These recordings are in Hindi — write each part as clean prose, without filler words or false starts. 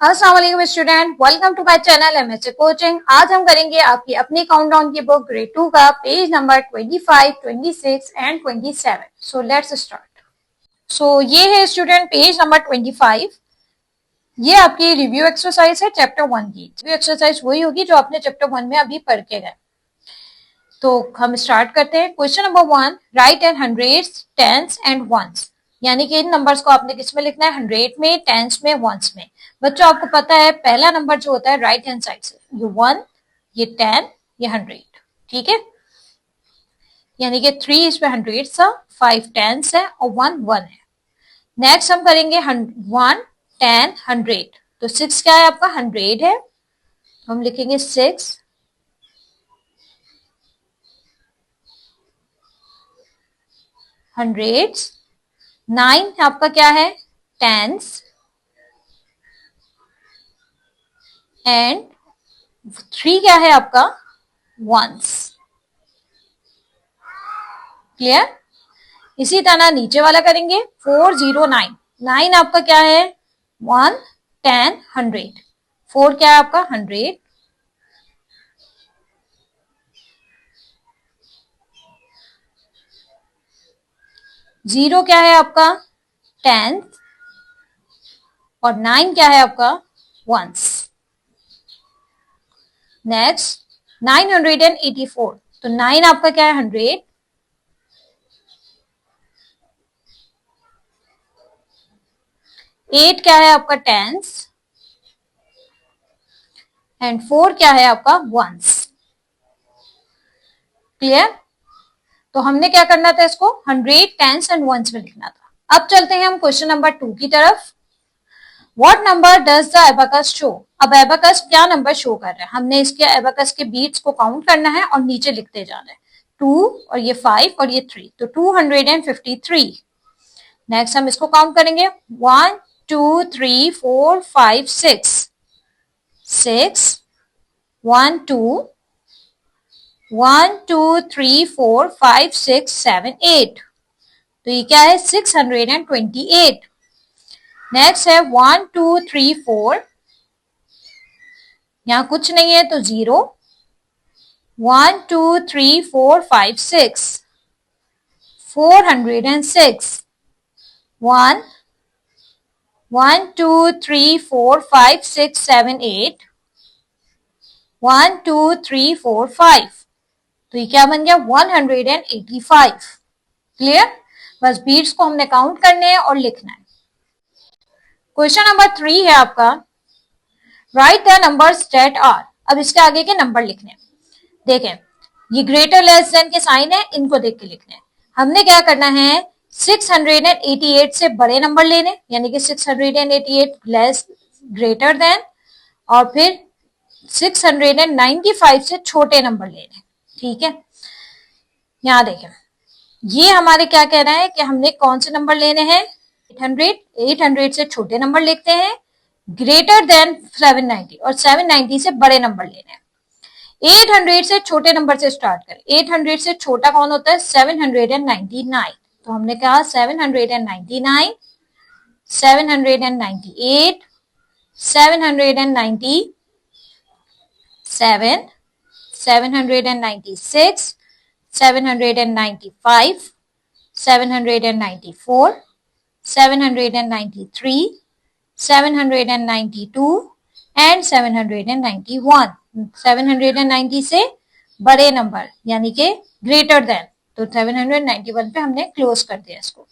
अस्सलाम वालेकुम student, welcome to my channel MHA coaching. आज हम करेंगे आपकी अपनी काउंटडाउन की बुक ग्रेड 2 का page number 25, 26 and 27। So let's start. So ये है स्टूडेंट पेज नंबर 25। ये आपकी रिव्यू एक्सरसाइज है चैप्टर 1 की। रिव्यू एक्सरसाइज वही होगी जो आपने चैप्टर 1 में अभी पढ़ के गए। तो हम स्टार्ट करते हैं। Question number 1, write and hundreds, tens and ones. यानी कि इन नंबर्स को आपने किस में लिखना है? हंड्रेड में, टेंस में, वंस में। बच्चों आपको पता है पहला नंबर जो होता है राइट हैंड साइड से, ये 1, ये 10, ये 100। ठीक है, यानी कि 3 इसमें हंड्रेड्स था, 5 टेंस है और 1 1 है। नेक्स्ट हम करेंगे 1 10 100। तो 6 क्या है आपका? 100 है, हम लिखेंगे 6 हंड्रेड्स। 9 आपका क्या है? टेंस। एंड 3 क्या है आपका? वंस। क्लियर? इसी तरह नीचे वाला करेंगे 409। 9 आपका क्या है? 1 10 100। 4 क्या है आपका? 100। 0 क्या है आपका? 10। और 9 क्या है आपका? वंस। नेक्स्ट 984। तो 9 आपका क्या है? 100। 8 क्या है आपका? टेंस। एंड 4 क्या है आपका? वंस। क्लियर? तो हमने क्या करना था? इसको 100 टेंस एंड वंस में लिखना था। अब चलते हैं हम क्वेश्चन नंबर 2 की तरफ। What number does the abacus show? अब एबाकस क्या नंबर शो कर रहा है? हमने इसके एबाकस के बीट्स को काउंट करना है और नीचे लिखते जाना है। 2 और ये 5 और ये 3, तो 253। नेक्स्ट हम इसको काउंट करेंगे। 1 2 3 4 5 6 6 1 2 1 2 3 4 5 6 7 8। तो ये क्या है? 628। नेक्स्ट है 1 2 3 4। यहां कुछ नहीं है तो 0। 1 2 3 4 5 6 406। 1 1 2 3 4 5 6 7 8 1 2 3 4 5। तो ये क्या बन गया? 185। क्लियर? बस बीट्स को हमने काउंट करने हैं और लिखना है। क्वेश्चन नंबर 3 है आपका, write the numbers that are. अब इसके आगे के नंबर लिखने हैं। देखें, ये ग्रेटर लेस देन के साइन है, इनको देख के लिखने हैं। हमने क्या करना है? 688 से बड़े नंबर लेने, यानी कि 688 लेस ग्रेटर देन, और फिर 695 से छोटे नंबर लेने। ठीक है, यहां देखें, ये हमारे क्या कह रहा है कि हमने कौन से नंबर लेने हैं? 800 से छोटे नंबर लिखते हैं, ग्रेटर देन 790, और 790 से बड़े नंबर लेने हैं। 800 से छोटे नंबर से स्टार्ट करें। 800 से छोटा कौन होता है? 799। तो हमने कहा 799, 798, 797, 796, 795, 794, 793, 792 एंड 791। 790 से बड़े नंबर यानी कि ग्रेटर देन, तो 791 पे हमने क्लोज कर दिया इसको।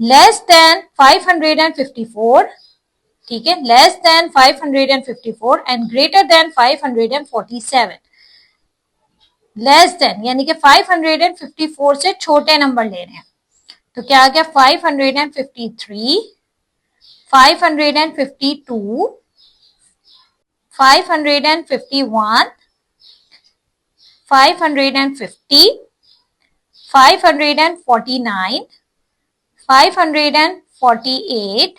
Less than 554। ठीक है, less than 554 and greater than 547। Less than यानी कि 554 से छोटे नंबर ले रहे हैं, तो क्या आ गया? 553, 552, 551, 550, 549, 548।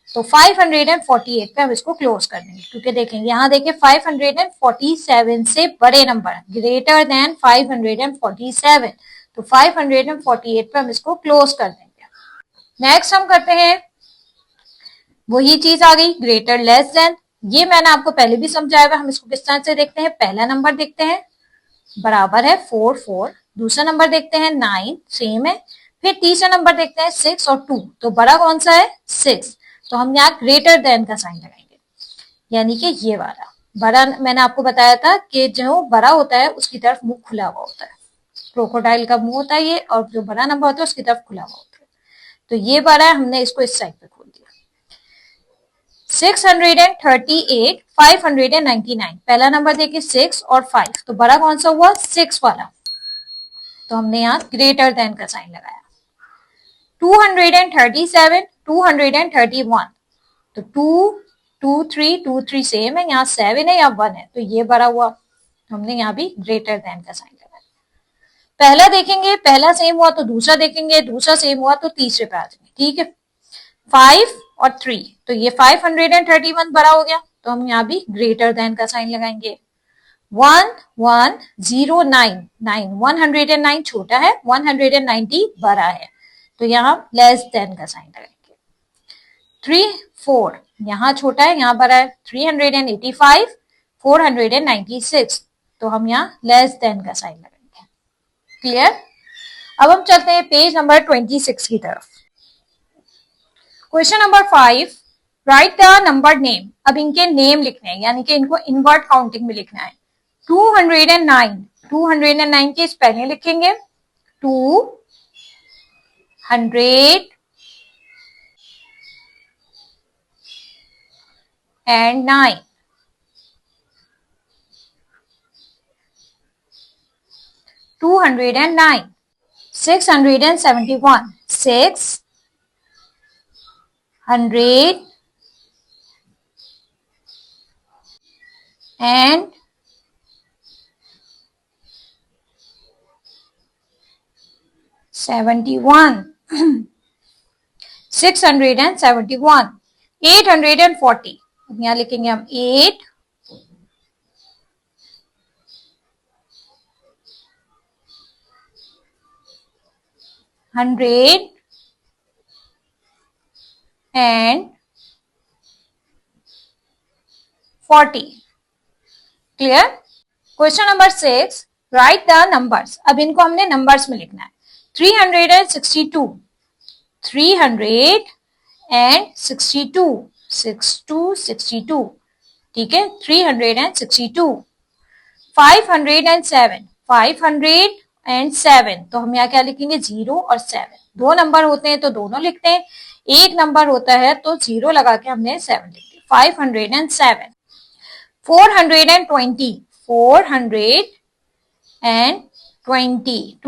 तो 548 पे हम इसको क्लोज कर देंगे, क्योंकि देखेंगे यहां देखिए 547 से बड़े नंबर ग्रेटर देन 547, तो 548 पे हम इसको क्लोज कर देंगे। नेक्स्ट हम करते हैं वही चीज आ गई, ग्रेटर लेस देन। ये मैंने आपको पहले भी समझाया हुआ, हम इसको किस तरह से देखते हैं। पहला नंबर देखते हैं, बराबर है 4 4। दूसरा नंबर देखते हैं 9, सेम है। फिर तीसरा नंबर देखते हैं 6 और 2, तो बड़ा कौन सा है 6, तो हम यहाँ ग्रेटर देन का साइन लगाएंगे, यानी कि ये वाला बड़ा। मैंने आपको बताया था कि जो बड़ा होता है उसकी तरफ मुंह खुला हुआ होता है, क्रोकोडाइल का मुंह होता है ये, और जो बड़ा नंबर होता है उसकी तरफ खुला हुआ होता है। तो ये बड़ा है, हमने इसको इस साइड पे खोल दिया। 638 599, पहला नंबर देखिए 6 और 5, तो बड़ा कौन सा हुआ 6 वाला, तो हमने यहाँ ग्रेटर देन का साइन लगाया। 237 231, तो 2 2 3 2 3 सेम है, यहाँ 7 है या 1 है, तो ये बड़ा हुआ, तो हमने यहाँ भी ग्रेटर देन का साइन लगाया। पहला देखेंगे, पहला सेम हुआ तो दूसरा देखेंगे, दूसरा सेम हुआ तो तीसरे पे आ जाएंगे, ठीक है। 5 और 3, तो ये 531 बड़ा हो गया, तो हम यहाँ भी ग्रेटर देन का साइन लगाएंगे। 1 1 0 9 9, 109 छोटा है, 190 बड़ा है, तो यहाँ लेस देन का साइन लगाएंगे। 3 4, यहाँ छोटा है यहाँ बड़ा है, 385 496, तो हम यहाँ लेस देन का साइन लगाएंगे। क्लियर। अब हम चलते हैं पेज नंबर 26 की तरफ। Question number 5, right the number name. अब इनके नेम लिखने हैं, यानी कि इनको इनवर्ट काउंटिंग में लिखना है। 209, 209 की स्पेलिंग लिखेंगे, 209, 209, 671, 600 and 71, 671, 840, यहाँ लिखेंगे हम 8 100 and 40। Clear. Question number 6, right the numbers. अब इनको हमने नंबर्स में लिखना है। 362, 362, 62, ठीक है, 362। 507, 507, तो हम यहाँ क्या लिखेंगे 0 और 7, दो नंबर होते हैं तो दोनों लिखते हैं, एक नंबर होता है तो 0 लगा के हमने 7 लिख दिया, 507। 420, 420, 20,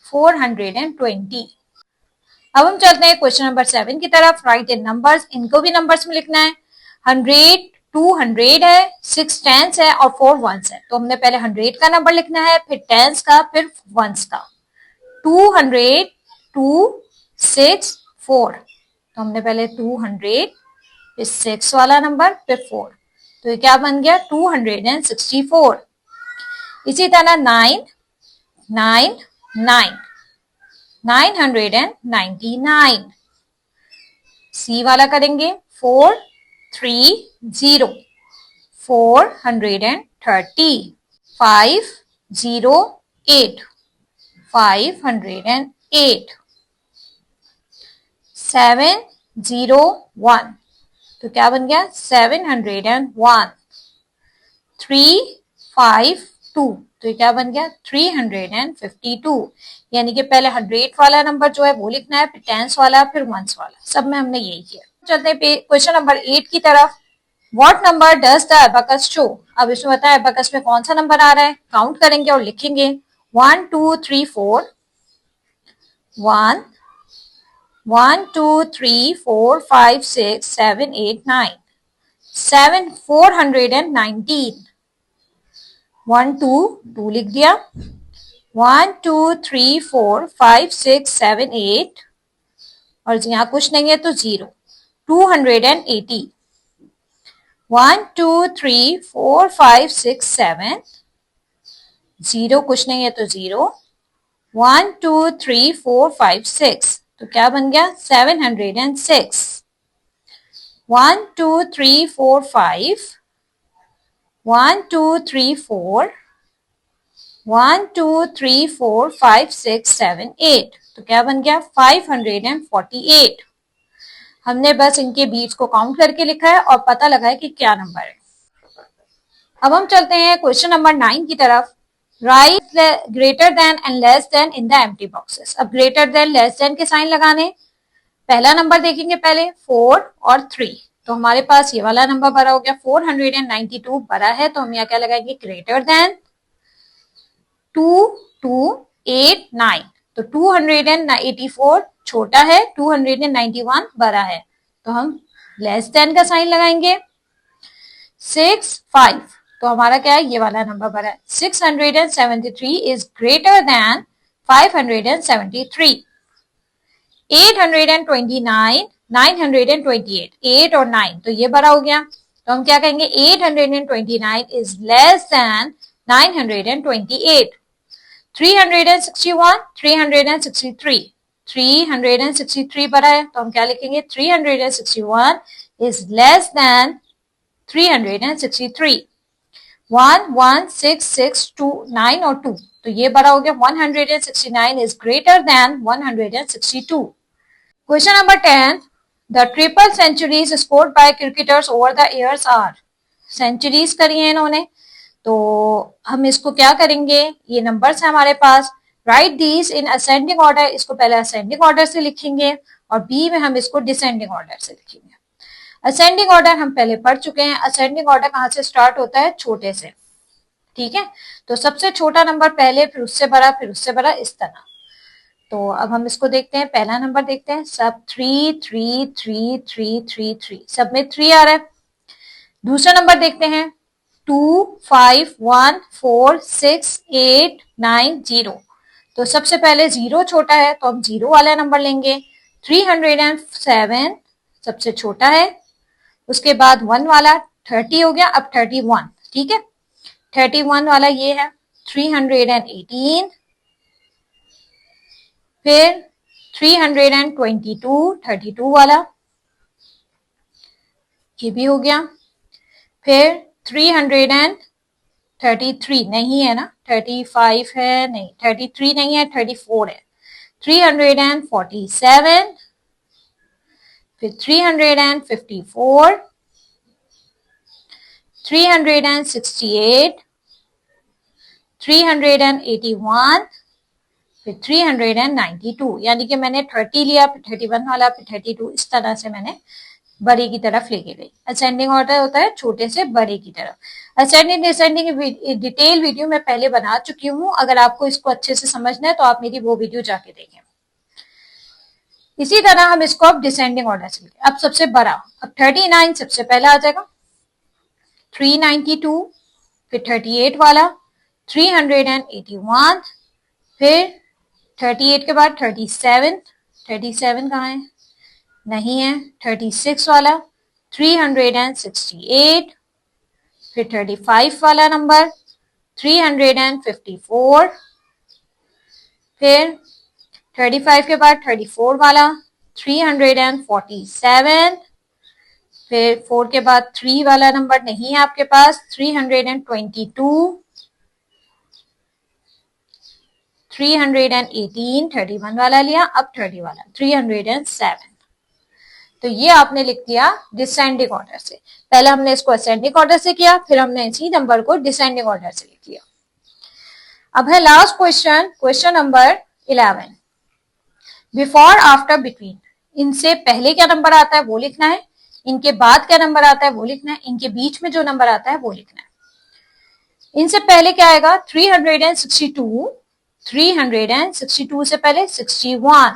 420। अब हम चलते हैं क्वेश्चन नंबर 7 की तरफ। राइट इन नंबर्स, इनको भी नंबर्स में लिखना है। 100, 200 है, 6 टेंस है और 4 वंस है, तो हमने पहले 100 का नंबर लिखना है, फिर टेंस का, फिर वंस का। 200, 2 6 4, तो हमने पहले 200, फिर 6 वाला नंबर, फिर 4, तो ये क्या बन गया 264। इसी तरह 9 9 9, 999। सी वाला करेंगे 430, 430। 508, 508। 701, तो क्या बन गया 701। 352, तो क्या बन गया 352, यानी कि पहले 100 वाला नंबर जो है वो लिखना है, फिर टेंस वाला, फिर वंस वाला, सब में हमने यही किया। चलते हैं क्वेश्चन नंबर 8 की तरफ। What number does the abacus show. अब इसमें बताया एबेकस में कौन सा नंबर आ रहा है, काउंट करेंगे और लिखेंगे 1 2 3 4, 1 1 2 3 4 5 6 7 8 9, 7 419। 1 2 2 लिख दिया, 1 2 3 4 5 6 7 8, और यहाँ कुछ नहीं है तो 0, 280। 1 2 3 4 5 6 7, 0 कुछ नहीं है तो 0, 1 2 3 4 5 6, तो क्या बन गया 706। 1 2 3 4 5, 1 2 3 4, 1 2 3 4 5 6 7 8। तो क्या बन गया 548। हमने बस इनके बीच को काउंट करके लिखा है और पता लगा है कि क्या नंबर है। अब हम चलते हैं क्वेश्चन नंबर 9 की तरफ। Right greater than and less then in the empty boxes. अब ग्रेटर देन लेस देन के साइन लगाने। पहला नंबर देखेंगे पहले 4 और 3। तो हमारे पास ये वाला नंबर बड़ा हो गया 492 बड़ा है, तो हम यहाँ क्या लगाएंगे ग्रेटर देन 2 2 8 9। तो 284 छोटा है, 291 बड़ा है, तो हम लेस देन का साइन लगाएंगे। 6 5, तो हमारा क्या है ये वाला नंबर बड़ा है। 673 इज ग्रेटर देन 573। 829 928, 8 और 9, तो ये बड़ा हो गया, तो हम क्या कहेंगे 829 इज लेस देन 928। 361 363, 363 बड़ा है, तो हम क्या लिखेंगे 361 इज लेस देन 363। 1 1 6 6 2 9 और 2, तो ये बड़ा हो गया 169 is greater than 162। Question number 10, the triple centuries scored by cricketers over the years are. Centuries करी है इन्होंने, तो हम इसको क्या करेंगे, ये नंबर्स है हमारे पास। Right these in ascending order, इसको पहले असेंडिंग ऑर्डर से लिखेंगे और बी में हम इसको डिसेंडिंग ऑर्डर से लिखेंगे। असेंडिंग ऑर्डर हम पहले पढ़ चुके हैं। असेंडिंग ऑर्डर कहां से स्टार्ट होता है, छोटे से, ठीक है। तो सबसे छोटा नंबर पहले, फिर उससे बड़ा, फिर उससे बड़ा, इस तरह। तो अब हम इसको देखते हैं, पहला नंबर देखते हैं। सब 3 3 3 3 3 3, सब में 3 आ रहा है। दूसरा नंबर देखते हैं 2 5 1 4 6 8 9 0। तो सबसे पहले 0 छोटा है, तो हम 0 वाला नंबर लेंगे। 307 सबसे छोटा है, उसके बाद 1 वाला 30 हो गया, अब 31, ठीक है। 31 वाला ये है। 318, फिर 322 32 वाला, ये भी हो गया। फिर 333 नहीं है ना, 35 है नहीं, 33 नहीं है, 34 है। 347, फिर 354, 368, 381, फिर 392। यानी कि मैंने 30 लिया, फिर 31 वाला, फिर 32, इस तरह से मैंने बड़े की तरफ लेके गई। असेंडिंग ऑर्डर होता है छोटे से बड़े की तरफ। असेंडिंग डिसेंडिंग डिटेल वीडियो मैं पहले बना चुकी हूँ, अगर आपको इसको अच्छे से समझना है तो आप मेरी वो वीडियो जाके देखें। इसी तरह हम इसको अब डिसेंडिंग ऑर्डर से लेंगे। अब सबसे बड़ा, अब 39 सबसे पहला आ जाएगा, 392, फिर 38 वाला, 381, फिर 38 के बाद 37, 37 कहाँ है, नहीं है। 36 वाला, 368, फिर 35 वाला नंबर, 354, फिर 35 के बाद 34 वाला, 347, फिर 4 के बाद 3 वाला नंबर नहीं है आपके पास, 322, 318, 31 वाला लिया, अब 30 वाला, 307। तो ये आपने लिख दिया डिसेंडिंग ऑर्डर से। पहले हमने इसको असेंडिंग ऑर्डर से किया, फिर हमने इसी नंबर को डिसेंडिंग ऑर्डर से लिख लिया। अब है last question, question number 11, before after between. इनसे पहले क्या नंबर आता है वो लिखना है, इनके बाद क्या नंबर आता है वो लिखना है, इनके बीच में जो नंबर आता है वो लिखना है। इनसे पहले क्या आएगा 362, 362 से पहले 61,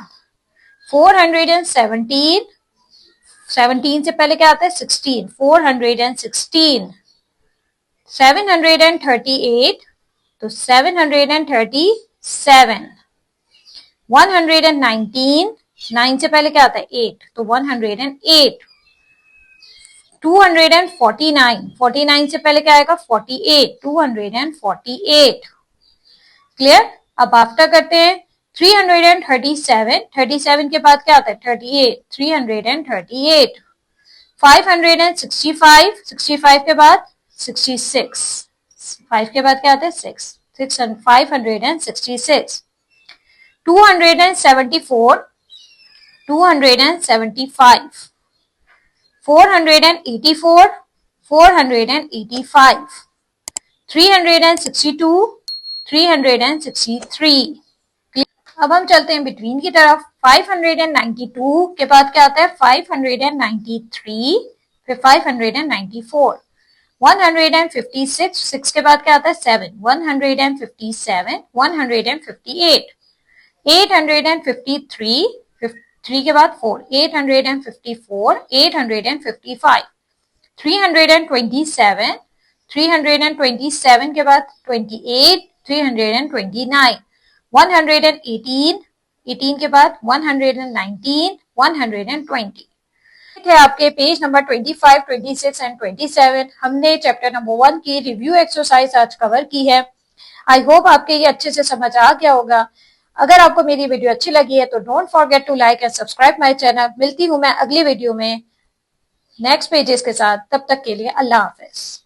417, 17 से पहले क्या आता है 16, 416, 738, तो 737, 119, 9 से पहले क्या आता है 8, तो 108, 249, 49 से पहले क्या आएगा 48, 248। क्लियर। अब आफ्टर करते हैं 337, 37 के बाद क्या आता है 38, 338, 565, 65 के बाद 66, 5 के बाद क्या आता है 6, 566, 274, 275, 484, 485, 362, 363। अब हम चलते हैं बिटवीन की तरफ। 592 के बाद क्या आता है 593, फिर 594, 156, 6 के बाद क्या आता है 7, 157, 158, 853, 3 के बाद 4, 854, 855, 327, 327 के बाद 28, 329, 118, 18 के बाद 119, 120 है आपके पेज नंबर 25, 26 एंड 27। हमने चैप्टर नंबर 1 की रिव्यू एक्सरसाइज आज कवर की है। आई होप आपके ये अच्छे से समझ आ गया होगा। अगर आपको मेरी वीडियो अच्छी लगी है तो don't forget to like and subscribe my channel. मिलती हूँ मैं अगली वीडियो में नेक्स्ट पेजेस के साथ। तब तक के लिए अल्लाह हाफिज।